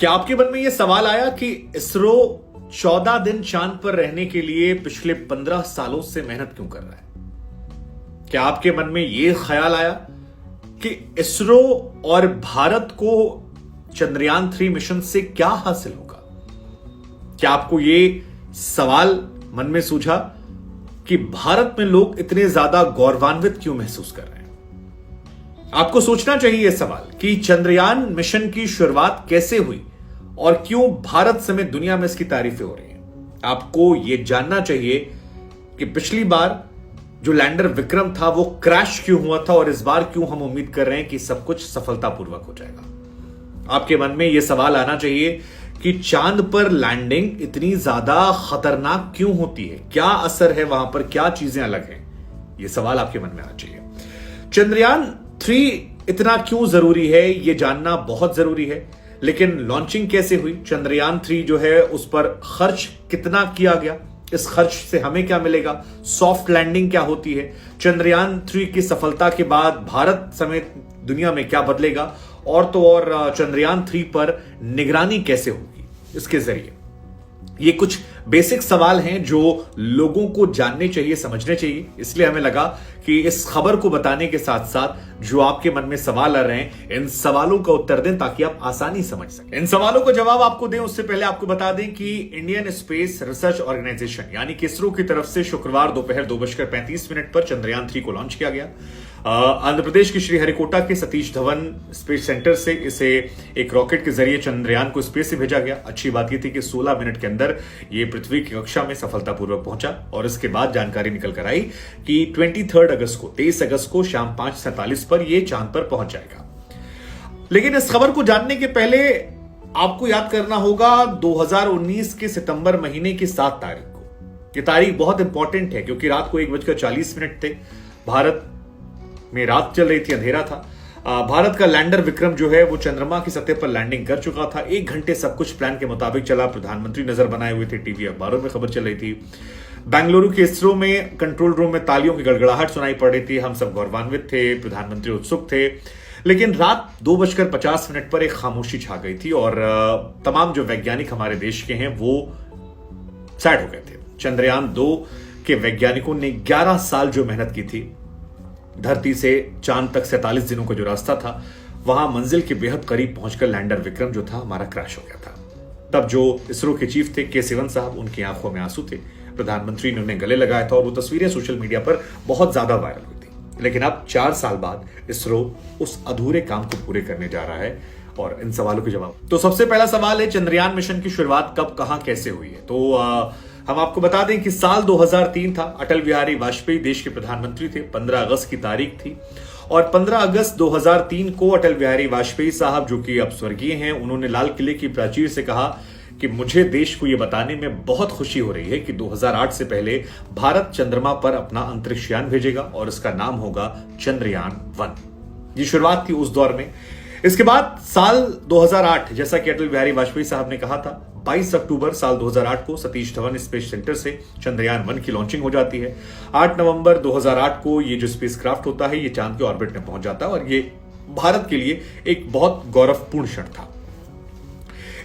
क्या आपके मन में यह सवाल आया कि इसरो 14 दिन चांद पर रहने के लिए पिछले 15 सालों से मेहनत क्यों कर रहा है? क्या आपके मन में यह ख्याल आया कि इसरो और भारत को चंद्रयान 3 मिशन से क्या हासिल होगा? क्या आपको यह सवाल मन में सूझा कि भारत में लोग इतने ज्यादा गौरवान्वित क्यों महसूस कर रहे हैं? आपको सोचना चाहिए यह सवाल कि चंद्रयान मिशन की शुरुआत कैसे हुई और क्यों भारत समेत दुनिया में इसकी तारीफें हो रही हैं। आपको यह जानना चाहिए कि पिछली बार जो लैंडर विक्रम था वो क्रैश क्यों हुआ था और इस बार क्यों हम उम्मीद कर रहे हैं कि सब कुछ सफलतापूर्वक हो जाएगा। आपके मन में यह सवाल आना चाहिए कि चांद पर लैंडिंग इतनी ज्यादा खतरनाक क्यों होती है, क्या असर है वहां पर, क्या चीजें अलग हैं। यह सवाल आपके मन में आना चाहिए। चंद्रयान 3 इतना क्यों जरूरी है यह जानना बहुत जरूरी है। लेकिन लॉन्चिंग कैसे हुई, चंद्रयान 3 जो है उस पर खर्च कितना किया गया, इस खर्च से हमें क्या मिलेगा, सॉफ्ट लैंडिंग क्या होती है, चंद्रयान 3 की सफलता के बाद भारत समेत दुनिया में क्या बदलेगा, और तो और चंद्रयान 3 पर निगरानी कैसे होगी इसके जरिए। ये कुछ बेसिक सवाल हैं जो लोगों को जानने चाहिए, समझने चाहिए। इसलिए हमें लगा कि इस खबर को बताने के साथ साथ जो आपके मन में सवाल आ रहे हैं, इन सवालों का उत्तर दें ताकि आप आसानी समझ सकें। इन सवालों का जवाब आपको दें उससे पहले आपको बता दें कि इंडियन स्पेस रिसर्च ऑर्गेनाइजेशन यानी कि इसरो की तरफ से शुक्रवार दोपहर 2:35 पर चंद्रयान 3 को लॉन्च किया गया। आंध्र प्रदेश के श्रीहरिकोटा के सतीश धवन स्पेस सेंटर से इसे एक रॉकेट के जरिए चंद्रयान को स्पेस से भेजा गया। अच्छी बात यह थी कि 16 मिनट के अंदर यह पृथ्वी की कक्षा में सफलतापूर्वक पहुंचा और इसके बाद जानकारी निकल कर आई कि 23 अगस्त को शाम 5:47 पर यह चांद पर पहुंच जाएगा। लेकिन इस खबर को जानने के पहले आपको याद करना होगा 2019 के सितंबर महीने की 7 तारीख को। यह तारीख बहुत इंपॉर्टेंट है क्योंकि रात को 1:40 थे। भारत में रात चल रही थी, अंधेरा था। भारत का लैंडर विक्रम जो है वो चंद्रमा की सतह पर लैंडिंग कर चुका था। 1 घंटे सब कुछ प्लान के मुताबिक चला। प्रधानमंत्री नजर बनाए हुए थे, टीवी अखबारों में खबर चल रही थी। बेंगलुरु के इसरो में कंट्रोल रूम में तालियों की गड़गड़ाहट सुनाई पड़ रही थी। हम सब गौरवान्वित थे, प्रधानमंत्री उत्सुक थे। लेकिन रात 2:50 पर एक खामोशी छा गई थी और तमाम जो वैज्ञानिक हमारे देश के हैं वो सैड हो गए थे। चंद्रयान 2 के वैज्ञानिकों ने 11 साल जो मेहनत की थी, धरती से चांद तक 47 दिनों का जो रास्ता था, वहां मंजिल के बेहद करीब पहुंचकर लैंडर विक्रम जो था हमारा क्रैश हो गया था। तब जो इसरो के चीफ थे के सिवन साहब, उनकी आंखों में आंसू थे। प्रधानमंत्री ने उन्हें गले लगाया था और वो तस्वीरें सोशल मीडिया पर बहुत ज्यादा वायरल हुई थी। लेकिन अब 4 साल बाद इसरो उस अधूरे काम को पूरे करने जा रहा है और इन सवालों के जवाब। तो सबसे पहला सवाल है, चंद्रयान मिशन की शुरुआत कब, कहां, कैसे हुई है? तो हम आपको बता दें कि साल 2003 था। अटल बिहारी वाजपेयी देश के प्रधानमंत्री थे। 15 अगस्त की तारीख थी और 15 अगस्त 2003 को अटल बिहारी वाजपेयी साहब, जो कि अब स्वर्गीय हैं, उन्होंने लाल किले की प्राचीर से कहा कि मुझे देश को यह बताने में बहुत खुशी हो रही है कि 2008 से पहले भारत चंद्रमा पर अपना अंतरिक्ष यान भेजेगा और इसका नाम होगा चंद्रयान 1। ये शुरुआत थी उस दौर में। इसके बाद साल 2008, जैसा कि अटल बिहारी वाजपेयी साहब ने कहा था, 22 अक्टूबर साल 2008 को सतीश धवन स्पेस सेंटर से चंद्रयान 1 की लॉन्चिंग हो जाती है। 8 नवंबर 2008 को ये जो स्पेसक्राफ्ट होता है ये चांद के ऑर्बिट में पहुंच जाता है और ये भारत के लिए एक बहुत गौरवपूर्ण क्षण था।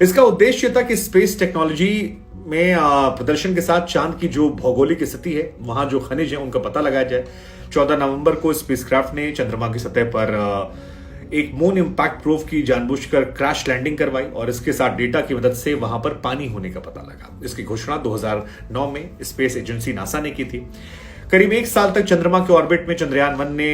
इसका उद्देश्य था कि स्पेस टेक्नोलॉजी में प्रदर्शन के साथ चांद की जो भौगोलिक स्थिति है, वहां जो खनिज है, उनका पता लगाया जाए। 14 नवंबर को स्पेसक्राफ्ट ने चंद्रमा की सतह पर एक मून इंपैक्ट प्रोब की जानबूझकर क्रैश लैंडिंग करवाई और इसके साथ डेटा की मदद से वहां पर पानी होने का पता लगा। इसकी घोषणा 2009 में स्पेस एजेंसी नासा ने की थी। करीब 1 साल तक चंद्रमा के ऑर्बिट में चंद्रयान 1 ने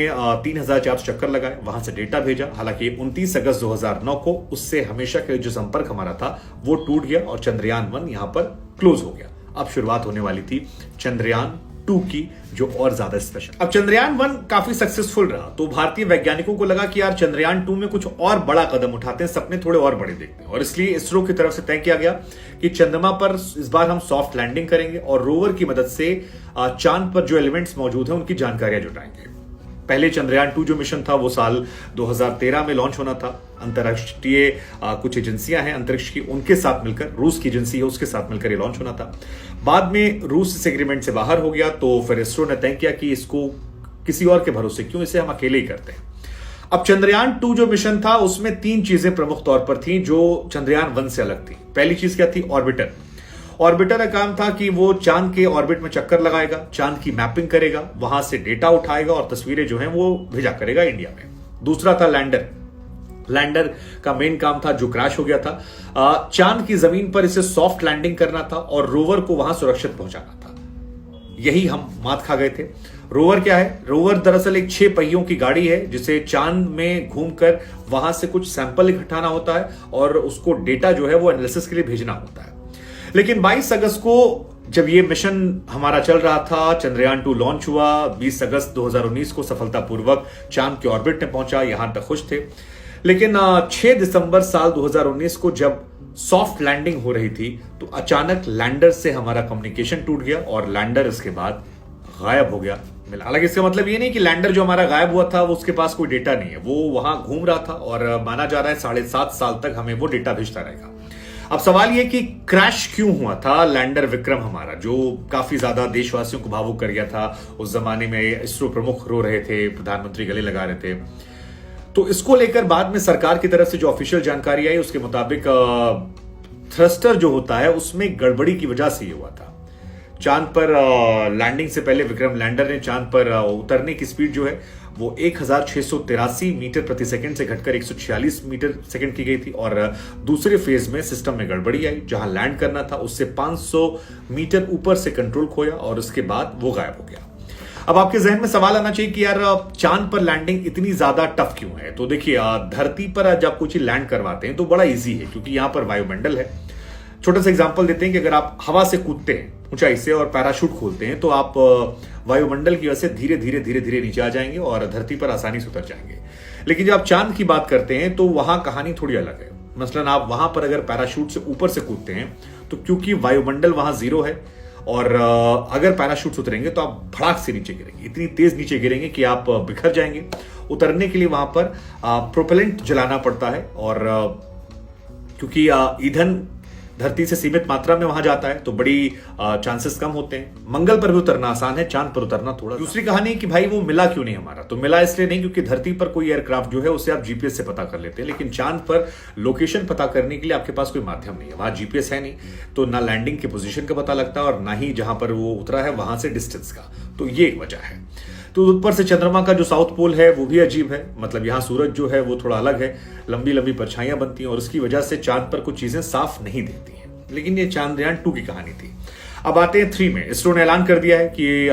3000 चक्कर लगाए, वहां से डेटा भेजा। हालांकि 29 अगस्त 2009 को उससे हमेशा के जो संपर्क हमारा था वो टूट गया और चंद्रयान 1 यहां पर क्लोज हो गया। अब शुरुआत होने वाली थी चंद्रयान 2 की, जो और ज्यादा स्पेशल। अब चंद्रयान 1 काफी सक्सेसफुल रहा तो भारतीय वैज्ञानिकों को लगा कि यार चंद्रयान 2 में कुछ और बड़ा कदम उठाते हैं, सपने थोड़े और बड़े देखते हैं। और इसलिए इसरो की तरफ से तय किया गया कि चंद्रमा पर इस बार हम सॉफ्ट लैंडिंग करेंगे और रोवर की मदद से चांद पर जो एलिमेंट्स मौजूद हैं उनकी जानकारियां जुटाएंगे। पहले चंद्रयान 2 जो मिशन था वो साल 2013 में लॉन्च होना था। अंतरराष्ट्रीय कुछ एजेंसियां हैं अंतरिक्ष की, उनके साथ मिलकर, रूस की एजेंसी है उसके साथ मिलकर ये लॉन्च होना था। बाद में रूस इस एग्रीमेंट से बाहर हो गया तो फिर इसरो ने तय किया कि इसको किसी और के भरोसे क्यों, इसे हम अकेले ही करते हैं। अब चंद्रयान 2 जो मिशन था उसमें 3 चीजें प्रमुख तौर पर थी जो चंद्रयान 1 से अलग थी। पहली चीज क्या थी? ऑर्बिटर। ऑर्बिटर का काम था कि वो चांद के ऑर्बिट में चक्कर लगाएगा, चांद की मैपिंग करेगा, वहां से डेटा उठाएगा और तस्वीरें जो हैं वो भेजा करेगा इंडिया में। दूसरा था लैंडर। लैंडर का मेन काम था, जो क्रैश हो गया था, चांद की जमीन पर इसे सॉफ्ट लैंडिंग करना था और रोवर को वहां सुरक्षित पहुंचाना था। यही हम मात खा गए थे। रोवर क्या है? रोवर दरअसल एक 6 पहियों की गाड़ी है जिसे चांद में घूमकर वहां से कुछ सैंपल इकट्ठाना होता है और उसको डेटा जो है वो एनालिसिस के लिए भेजना होता है। लेकिन 22 अगस्त को जब ये मिशन हमारा चल रहा था, चंद्रयान 2 लॉन्च हुआ, 20 अगस्त 2019 को सफलतापूर्वक चांद के ऑर्बिट में पहुंचा, यहां तक खुश थे। लेकिन 6 दिसंबर साल 2019 को जब सॉफ्ट लैंडिंग हो रही थी तो अचानक लैंडर से हमारा कम्युनिकेशन टूट गया और लैंडर इसके बाद गायब हो गया। हालांकि इसका मतलब ये नहीं कि लैंडर जो हमारा गायब हुआ था वो उसके पास कोई डेटा नहीं है, वो वहां घूम रहा था और माना जा रहा है 7.5 साल तक हमें वो डेटा भेजता रहेगा। अब सवाल ये कि क्रैश क्यों हुआ था लैंडर विक्रम हमारा, जो काफी ज्यादा देशवासियों को भावुक कर गया था। उस जमाने में इसरो प्रमुख रो रहे थे, प्रधानमंत्री गले लगा रहे थे। तो इसको लेकर बाद में सरकार की तरफ से जो ऑफिशियल जानकारी आई उसके मुताबिक थ्रस्टर जो होता है उसमें गड़बड़ी की वजह से ये हुआ था। चांद पर लैंडिंग से पहले विक्रम लैंडर ने चांद पर उतरने की स्पीड जो है वो 1683 मीटर प्रति सेकंड से घटकर 146 मीटर सेकंड की गई थी और दूसरे फेज में सिस्टम में गड़बड़ी आई। जहां लैंड करना था उससे 500 मीटर ऊपर से कंट्रोल खोया और उसके बाद वो गायब हो गया। अब आपके जहन में सवाल आना चाहिए कि यार चांद पर लैंडिंग इतनी ज्यादा टफ क्यों है? तो देखिए, धरती पर जब कुछ लैंड करवाते हैं तो बड़ा इजी है क्योंकि यहां पर वायुमंडल है। छोटा सा एग्जांपल देते हैं कि अगर आप हवा से कूदते हैं ऊंचाई से और पैराशूट खोलते हैं तो आप वायुमंडल की वजह से धीरे धीरे नीचे आ जाएंगे और धरती पर आसानी से उतर जाएंगे। लेकिन जब आप चांद की बात करते हैं तो वहां कहानी थोड़ी अलग है। मसलन आप वहां पर अगर पैराशूट से ऊपर से कूदते हैं तो क्योंकि वायुमंडल वहां 0 है और अगर पैराशूट से उतरेंगे तो आप भड़ाक से नीचे गिरेंगे, इतनी तेज नीचे गिरेंगे कि आप बिखर जाएंगे। उतरने के लिए वहां पर प्रोपेलेंट जलाना पड़ता है और क्योंकि ईंधन धरती से सीमित मात्रा में वहां जाता है तो बड़ी चांसेस कम होते हैं। मंगल पर भी उतरना आसान है, चांद पर उतरना थोड़ा। दूसरी कहानी कि भाई वो मिला क्यों नहीं हमारा? तो मिला इसलिए नहीं क्योंकि धरती पर कोई एयरक्राफ्ट जो है उसे आप जीपीएस से पता कर लेते हैं, लेकिन चांद पर लोकेशन पता करने के लिए आपके पास कोई माध्यम नहीं है। वहां जीपीएस है नहीं तो ना लैंडिंग की पोजीशन का पता लगता है और ना ही जहां पर वो उतरा है वहां से डिस्टेंस का। तो ये एक वजह है। तो ऊपर से चंद्रमा का जो साउथ पोल है वो भी अजीब है, मतलब यहां सूरज जो है वो थोड़ा अलग है, लंबी लंबी परछाइयां बनती हैं और उसकी वजह से चांद पर कुछ चीजें साफ नहीं दिखती हैं। लेकिन ये चंद्रयान 2 की कहानी थी। अब आते हैं 3 में। इसरो ने ऐलान कर दिया है कि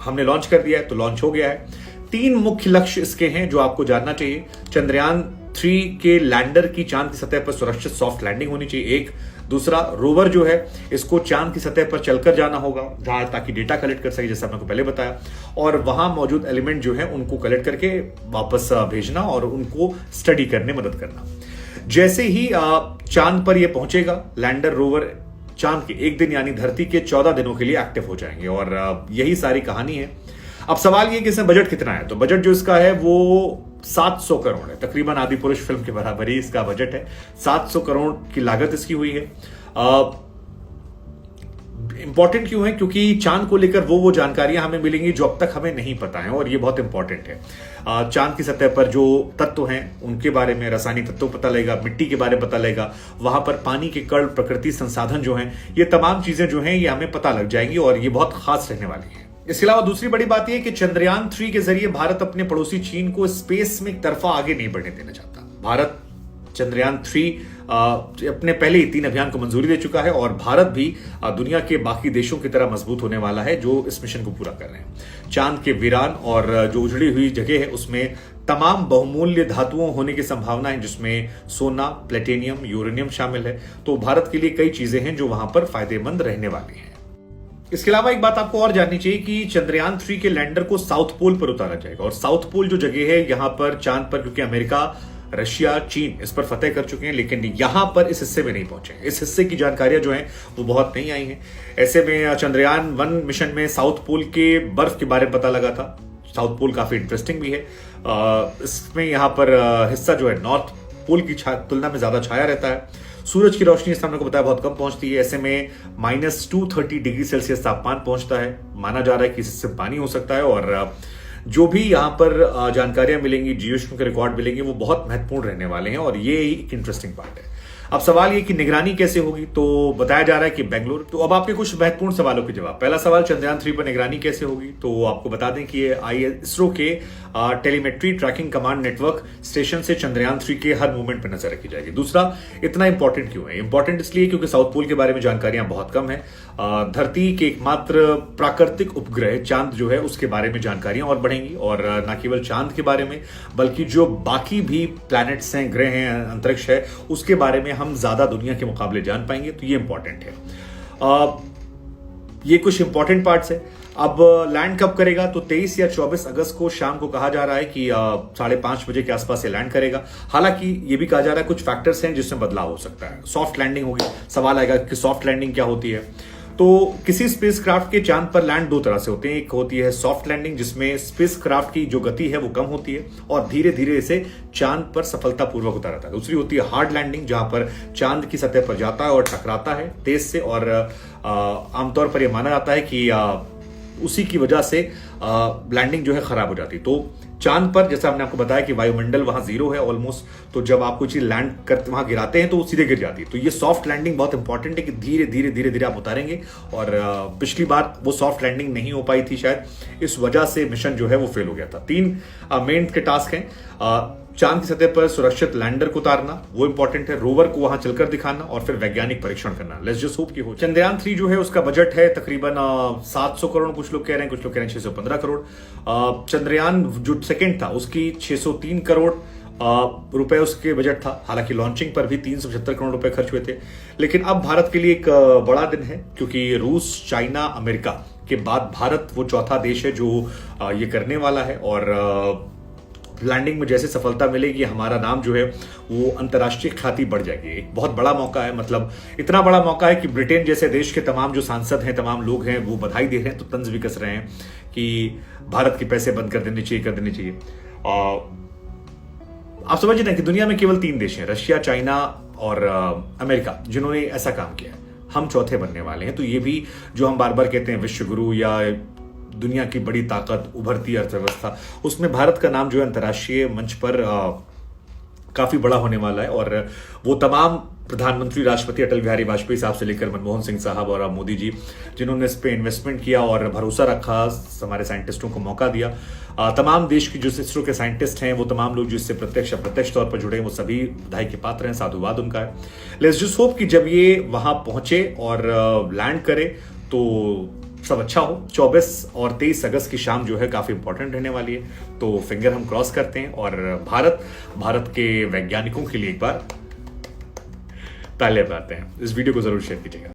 हमने लॉन्च कर दिया है, तो लॉन्च हो गया है। 3 मुख्य लक्ष्य इसके हैं जो आपको जानना चाहिए। चंद्रयान 3 के लैंडर की चांद की सतह पर सुरक्षित सॉफ्ट लैंडिंग होनी चाहिए, एक। दूसरा, रोवर जो है इसको चांद की सतह पर चलकर जाना होगा ताकि डेटा कलेक्ट कर सके, जैसा मैंने पहले बताया, और वहां मौजूद एलिमेंट जो है उनको कलेक्ट करके वापस भेजना और उनको स्टडी करने मदद करना। जैसे ही चांद पर यह पहुंचेगा लैंडर रोवर, चांद के एक दिन यानी धरती के 14 दिनों के लिए एक्टिव हो जाएंगे और यही सारी कहानी है। अब सवाल ये कि इसमें बजट कितना है? तो बजट जो इसका है वो 700 करोड़ है, तकरीबन आदि पुरुष फिल्म के बराबर ही इसका बजट है। 700 करोड़ की लागत इसकी हुई है। इंपॉर्टेंट क्यों है? क्योंकि चांद को लेकर वो जानकारियां हमें मिलेंगी जो अब तक हमें नहीं पता है और ये बहुत इंपॉर्टेंट है। चांद की सतह पर जो तत्व हैं उनके बारे में, रासायनिक तत्व पता लगेगा, मिट्टी के बारे में पता लगेगा, वहां पर पानी के कण, प्रकृति संसाधन जो हैं, ये तमाम चीजें जो हैं ये हमें पता लग जाएंगी और ये बहुत खास रहने वाली है। इसके अलावा दूसरी बड़ी बात यह है कि चंद्रयान 3 के जरिए भारत अपने पड़ोसी चीन को स्पेस में एक तरफा आगे नहीं बढ़ने देना चाहता। भारत चंद्रयान 3 अपने पहले ही 3 अभियान को मंजूरी दे चुका है और भारत भी दुनिया के बाकी देशों की तरह मजबूत होने वाला है जो इस मिशन को पूरा कर रहे हैं। चांद के वीरान और जो उजड़ी हुई जगह है उसमें तमाम बहुमूल्य धातुओं होने की संभावना है, जिसमें सोना, प्लेटिनियम, यूरेनियम शामिल है। तो भारत के लिए कई चीजें हैं जो वहां पर फायदेमंद रहने वाली हैं। इसके अलावा एक बात आपको और जाननी चाहिए कि चंद्रयान 3 के लैंडर को साउथ पोल पर उतारा जाएगा और साउथ पोल जो जगह है यहां पर चांद पर, क्योंकि अमेरिका, रशिया, चीन इस पर फतेह कर चुके हैं, लेकिन यहां पर इस हिस्से में नहीं पहुंचे। इस हिस्से की जानकारियां जो हैं वो बहुत नहीं आई हैं। ऐसे में चंद्रयान 1 मिशन में साउथ पोल के बर्फ के बारे में पता लगा था। साउथ पोल काफी इंटरेस्टिंग भी है। इसमें यहां पर हिस्सा जो है नॉर्थ पोल की तुलना में ज्यादा छाया रहता है। सूरज की रोशनी इस हमने को बताया बहुत कम पहुंचती है। ऐसे में -230 डिग्री सेल्सियस तापमान पहुंचता है। माना जा रहा है कि इससे पानी हो सकता है और जो भी यहाँ पर जानकारियां मिलेंगी, जियोस्पेशियल के रिकॉर्ड मिलेंगे, वो बहुत महत्वपूर्ण रहने वाले हैं और ये एक इंटरेस्टिंग पार्ट है। अब सवाल ये कि निगरानी कैसे होगी, तो बताया जा रहा है कि बेंगलुरु। तो अब आपके कुछ महत्वपूर्ण सवालों के जवाब। पहला सवाल, चंद्रयान 3 पर निगरानी कैसे होगी, तो आपको बता दें कि ये इसरो के telemetry tracking command network station से चंद्रयान 3 के हर मूवमेंट पर नजर रखी जाएगी। दूसरा, इतना इंपॉर्टेंट क्यों है? इंपॉर्टेंट इसलिए क्योंकि साउथ पोल के बारे में जानकारियां बहुत कम है। धरती के एकमात्र प्राकृतिक उपग्रह चांद जो है उसके बारे में जानकारियां और बढ़ेंगी, और न केवल चांद के बारे में बल्कि जो बाकी भी प्लैनेट्स हैं, ग्रह हैं, अंतरिक्ष है, उसके बारे में हम ज्यादा दुनिया के मुकाबले जान पाएंगे। तो ये इंपॉर्टेंट है। ये कुछ इंपॉर्टेंट पार्ट्स है। अब लैंड कब करेगा, तो 23 या 24 अगस्त को शाम को कहा जा रहा है कि 5:30 बजे के आसपास से लैंड करेगा। हालांकि ये भी कहा जा रहा है कुछ फैक्टर्स हैं जिसमें बदलाव हो सकता है। सॉफ्ट लैंडिंग होगी। सवाल आएगा कि सॉफ्ट लैंडिंग क्या होती है। तो किसी स्पेसक्राफ्ट के चांद पर लैंड दो तरह से होते हैं। एक होती है सॉफ्ट लैंडिंग, जिसमें स्पेसक्राफ्ट की जो गति है वो कम होती है और धीरे धीरे इसे चांद पर सफलतापूर्वक उतारता है। दूसरी होती है हार्ड लैंडिंग, जहां पर चांद की सतह पर जाता है और टकराता है तेज से, और आमतौर पर यह माना जाता है कि उसी की वजह से लैंडिंग जो है खराब हो जाती है। तो चांद पर जैसा हमने आपको बताया कि वायुमंडल वहां 0 है ऑलमोस्ट, तो जब आप कोई चीज लैंड करते वहां गिराते हैं तो वो सीधे गिर जाती है। तो ये सॉफ्ट लैंडिंग बहुत इंपॉर्टेंट है कि धीरे धीरे धीरे धीरे आप उतारेंगे, और पिछली बार वो सॉफ्ट लैंडिंग नहीं हो पाई थी शायद, इस वजह से मिशन जो है वो फेल हो गया था। 3 मेन के टास्क हैं। चांद की सतह पर सुरक्षित लैंडर को उतारना, वो इंपॉर्टेंट है। रोवर को वहां चलकर दिखाना और फिर वैज्ञानिक परीक्षण करना। लेट्स जस्ट होप कि हो। चंद्रयान 3 जो है उसका बजट है तकरीबन 700 करोड़, कुछ लोग कह रहे हैं, कुछ लोग कह रहे हैं 615 करोड़। चंद्रयान जो सेकंड था उसकी 603 करोड़ रुपए उसके बजट था। हालांकि लॉन्चिंग पर भी 375 करोड़ रुपए खर्च हुए थे। लेकिन अब भारत के लिए एक बड़ा दिन है, क्योंकि रूस, चाइना, अमेरिका के बाद भारत वो चौथा देश है जो ये करने वाला है। और लैंडिंग में जैसे सफलता मिलेगी, हमारा नाम जो है वो अंतर्राष्ट्रीय ख्याति बढ़ जाएगी। एक बहुत बड़ा मौका है, मतलब इतना बड़ा मौका है कि ब्रिटेन जैसे देश के तमाम जो सांसद हैं, तमाम लोग हैं, वो बधाई दे रहे हैं, तो तंज भी कस रहे हैं कि भारत के पैसे बंद कर देने चाहिए। आप समझिए ना कि दुनिया में केवल 3 देश हैं, रशिया, चाइना और अमेरिका, जिन्होंने ऐसा काम किया है। हम चौथे बनने वाले हैं। तो ये भी जो हम बार बार कहते हैं विश्व गुरु या दुनिया की बड़ी ताकत, उभरती अर्थव्यवस्था, उसमें भारत का नाम जो है अंतर्राष्ट्रीय मंच पर काफी बड़ा होने वाला है। और वो तमाम प्रधानमंत्री, राष्ट्रपति अटल बिहारी वाजपेयी साहब से लेकर मनमोहन सिंह साहब और मोदी जी, जिन्होंने इस पे इन्वेस्टमेंट किया और भरोसा रखा, हमारे साइंटिस्टों को मौका दिया, तमाम देश की जो इसरो के साइंटिस्ट हैं, वो तमाम लोग जो इससे प्रत्यक्ष अप्रत्यक्ष तौर पर जुड़े हैं, वो सभी बधाई के पात्र हैं, साधुवाद उनका है। लेट्स जस्ट होप कि जब ये वहां पहुंचे और लैंड करे तो सब अच्छा हो। 24 और 23 अगस्त की शाम जो है काफी इंपॉर्टेंट रहने वाली है, तो फिंगर हम क्रॉस करते हैं और भारत के वैज्ञानिकों के लिए एक बार तालियां बजाते हैं। इस वीडियो को जरूर शेयर कीजिएगा।